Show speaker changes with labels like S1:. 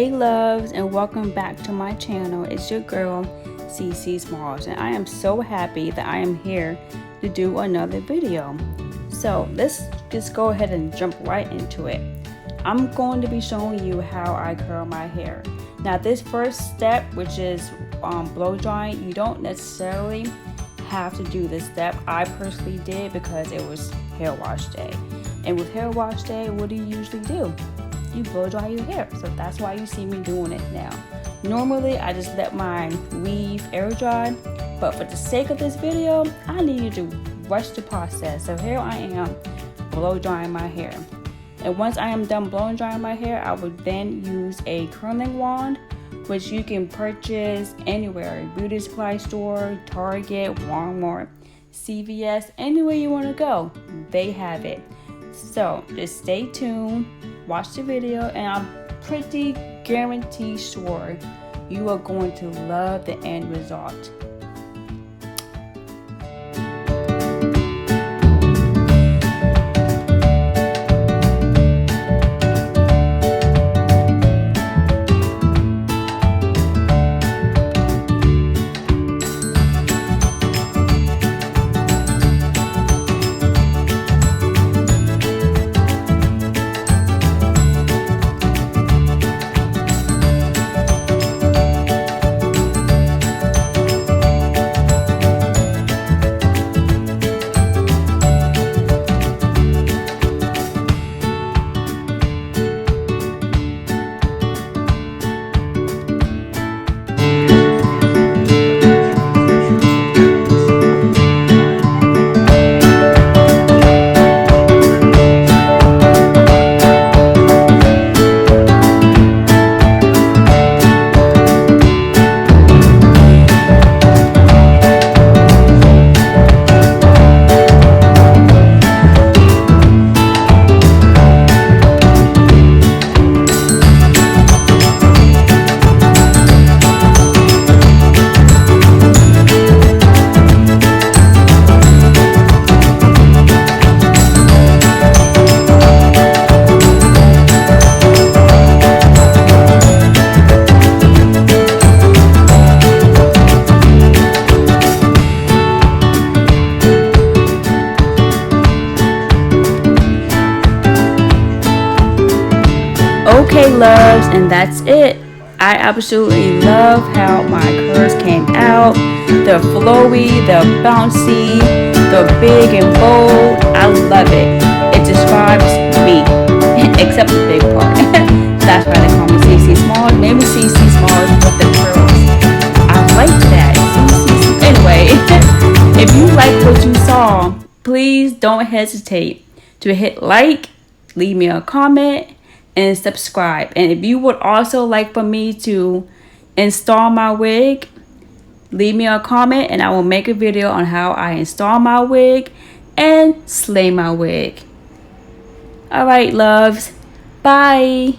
S1: Hey loves, and welcome back to my channel. It's your girl Its-Cece Smalls, and I am so happy that I am here to do another video. So let's just go ahead and jump right into it. I'm going to be showing you how I curl my hair. Now this first step, which is blow drying, you don't necessarily have to do this step. I personally did because it was hair wash day, and with hair wash day, what do you usually do? You blow dry your hair. So that's why you see me doing it now. Normally I just let mine weave air dry, but for the sake of this video I needed to rush the process. So here I am blow drying my hair, and once I am done blow drying my hair, I would then use a curling wand, which you can purchase anywhere, beauty supply store, Target, Walmart, CVS, anywhere you want to go, they have it. So just stay tuned, watch the video, and I'm pretty guaranteed sure you are going to love the end result. Okay loves, and that's it. I absolutely love how my curls came out. The flowy, the bouncy, the big and bold. I love it. It describes me, except the big part. That's why they call me Its-Cece Smalls. Maybe Its-Cece Smalls with the curls. I like that. Anyway, if you like what you saw, please don't hesitate to hit like, leave me a comment, and subscribe. And if you would also like for me to install my wig, leave me a comment and I will make a video on how I install my wig and slay my wig. Alright loves, bye.